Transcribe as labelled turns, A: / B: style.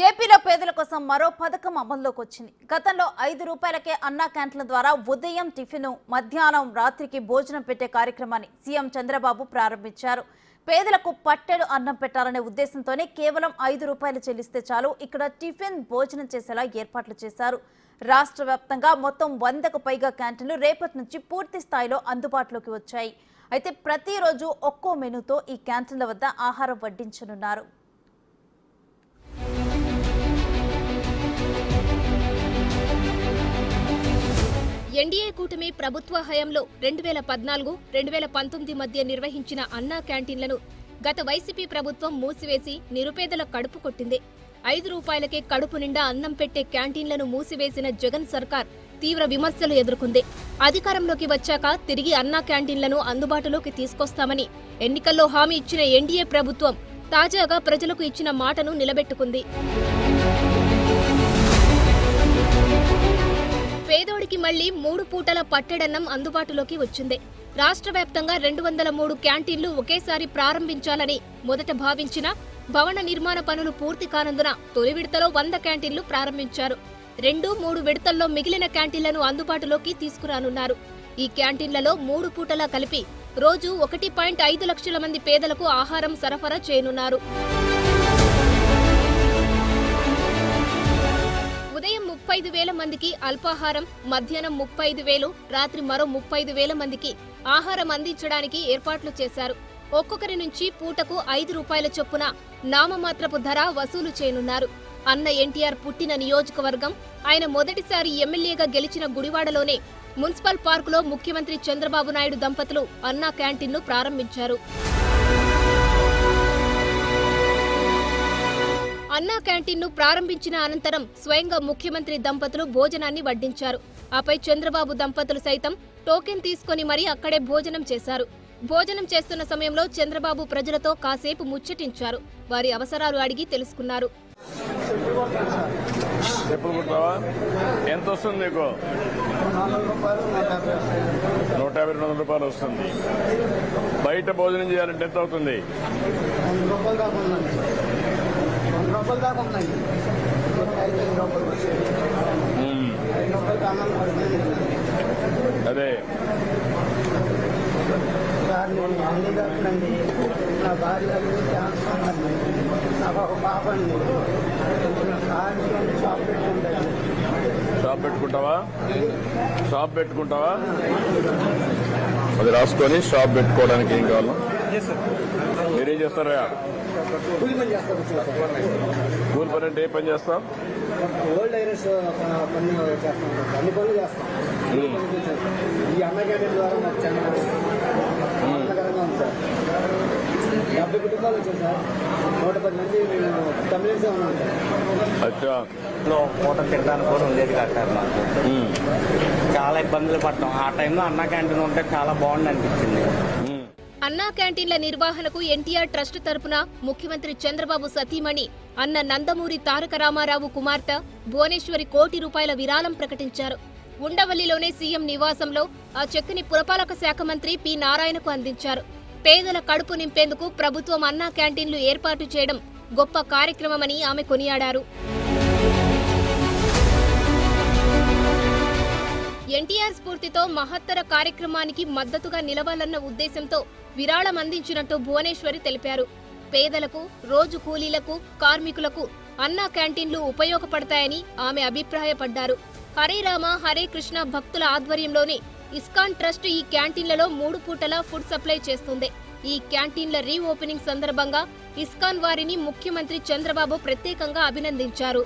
A: ఏపీలో పేదల కోసం మరో పథకం అమల్లోకి వచ్చింది. గతంలో 5 రూపాయలకే అన్నా క్యాంటీన్ల ద్వారా ఉదయం టిఫిన్, మధ్యాహ్నం, రాత్రికి భోజనం పెట్టే కార్యక్రమాన్ని సీఎం చంద్రబాబు ప్రారంభించారు. పేదలకు పట్టెడు అన్నం పెట్టాలనే ఉద్దేశంతోనే కేవలం 5 రూపాయలు చెల్లిస్తే చాలు ఇక్కడ టిఫిన్, భోజనం చేసేలా ఏర్పాట్లు చేశారు. రాష్ట్ర వ్యాప్తంగా మొత్తం 100కు పైగా క్యాంటీన్లు రేపటి నుంచి పూర్తి స్థాయిలో అందుబాటులోకి వచ్చాయి. అయితే ప్రతిరోజు ఒక్కో మెనూతో ఈ క్యాంటీన్ల వద్ద ఆహారం వడ్డించనున్నారు.
B: ఎన్డీఏ కూటమి ప్రభుత్వ హయాంలో 2014-2019 మధ్య నిర్వహించిన అన్నా క్యాంటీన్లను గత వైసీపీ ప్రభుత్వం మూసివేసి నిరుపేదల కడుపు కొట్టింది. 5 రూపాయలకే కడుపు నిండా అన్నం పెట్టే క్యాంటీన్లను మూసివేసిన జగన్ సర్కార్ తీవ్ర విమర్శలు ఎదుర్కొంది. అధికారంలోకి వచ్చాక తిరిగి అన్నా క్యాంటీన్లను అందుబాటులోకి తీసుకొస్తామని ఎన్నికల్లో హామీ ఇచ్చిన ఎన్డీఏ ప్రభుత్వం తాజాగా ప్రజలకు ఇచ్చిన మాటను నిలబెట్టుకుంది. పేదోడికి మళ్లీ 3 పూటల పట్టెడన్నం అందుబాటులోకి వచ్చింది. రాష్ట్ర వ్యాప్తంగా 203 క్యాంటీన్లు ఒకేసారి ప్రారంభించాలని మొదట భావించిన భవన నిర్మాణ పనులు పూర్తి కానందున తొలి విడతలో 100 క్యాంటీన్లు ప్రారంభించారు. 2-3 విడతల్లో మిగిలిన క్యాంటీన్లను అందుబాటులోకి తీసుకురానున్నారు. ఈ క్యాంటీన్లలో 3 పూటలా కలిపి రోజు 1.5 లక్షల మంది పేదలకు ఆహారం సరఫరా చేయనున్నారు. ఉదయం 35,000 మందికి అల్పాహారం, మధ్యాహ్నం 35,000, రాత్రి మరో 35,000 మందికి ఆహారం అందించడానికి ఏర్పాట్లు చేశారు. ఒక్కొక్కరి నుంచి పూటకు 5 రూపాయల చొప్పున నామమాత్రపు ధర వసూలు చేయనున్నారు. అన్న ఎన్టీఆర్ పుట్టిన నియోజకవర్గం, ఆయన మొదటిసారి ఎమ్మెల్యేగా గెలిచిన గుడివాడలోనే మున్సిపల్ పార్కులో ముఖ్యమంత్రి చంద్రబాబు నాయుడు దంపతులు అన్నా క్యాంటీన్ను ప్రారంభించారు. అన్నా క్యాంటీన్ను ప్రారంభించిన అనంతరం స్వయంగా ముఖ్యమంత్రి దంపతులు భోజనాన్ని వడ్డించారు. ఆపై చంద్రబాబు దంపతులు సైతం టోకెన్ తీసుకుని మరీ అక్కడే భోజనం చేశారు. భోజనం చేస్తున్న సమయంలో చంద్రబాబు ప్రజలతో కాసేపు ముచ్చటించారు. వారి అవసరాలు అడిగి తెలుసుకున్నారు.
C: ఎంత వస్తుంది నీకు? 150-200 రూపాయలు వస్తుంది. బయట భోజనం చేయాలంటే ఎంత అవుతుంది? అదే
D: సార్, నేను హ్యాండిక్యాప్డ్ అండి. నా భార్య నాకు ఒక పాప అండి.
C: షాప్ పెట్టుకుంటావా? షాప్ పెట్టుకుంటావా? అది రాసుకొని షాప్ పెట్టుకోవడానికి ఏం కావాలా? మీరేం చేస్తారా?
D: కూలి పని చేస్తాను.
C: కూలి పని అంటే ఏ పని చేస్తాం?
D: ఓల్డ్ ఐరస్ పని చేస్తాం. అన్ని పనులు చేస్తాం. ఈ అన్న క్యాంటీన్ ద్వారా నాకు చాలా ఆనందకరంగా ఉంది సార్. 70 కుటుంబాలు వచ్చాయి సార్. 110 మంది మేము తమిళసే ఉన్నాం సార్.
E: పూట తినడానికి కూడా ఉండేది కాదు సార్. మాకు చాలా ఇబ్బందులు పడ్డాం. ఆ టైంలో అన్న క్యాంటీన్ ఉంటే చాలా బాగుంది అనిపించింది.
B: అన్నా క్యాంటీన్ల నిర్వహణకు ఎన్టీఆర్ ట్రస్ట్ తరపున ముఖ్యమంత్రి చంద్రబాబు సతీమణి అన్న నందమూరి తారక రామారావు కుమార్తె భువనేశ్వరి ₹1,00,00,000 విరాళం ప్రకటించారు. ఉండవల్లిలోనే సీఎం నివాసంలో ఆ చెక్కుని పురపాలక శాఖ మంత్రి పి నారాయణకు అందించారు. పేదల కడుపు నింపేందుకు ప్రభుత్వం అన్నా క్యాంటీన్లు ఏర్పాటు చేయడం గొప్ప కార్యక్రమమని ఆమె కొనియాడారు. ఎన్టీఆర్ స్ఫూర్తితో మహత్తర కార్యక్రమానికి మద్దతుగా నిలవాలన్న ఉద్దేశంతో విరాళం అందించినట్టు భువనేశ్వరి తెలిపారు. పేదలకు, రోజు కూలీలకు, కార్మికులకు అన్నా క్యాంటీన్లు ఉపయోగపడతాయని ఆమె అభిప్రాయపడ్డారు. హరే రామ హరే కృష్ణ భక్తుల ఆధ్వర్యంలోనే ఇస్కాన్ ట్రస్ట్ ఈ క్యాంటీన్లలో 3 పూటలా ఫుడ్ సప్లై చేస్తుంది. ఈ క్యాంటీన్ల రీఓపెనింగ్ సందర్భంగా ఇస్కాన్ వారిని ముఖ్యమంత్రి చంద్రబాబు ప్రత్యేకంగా అభినందించారు.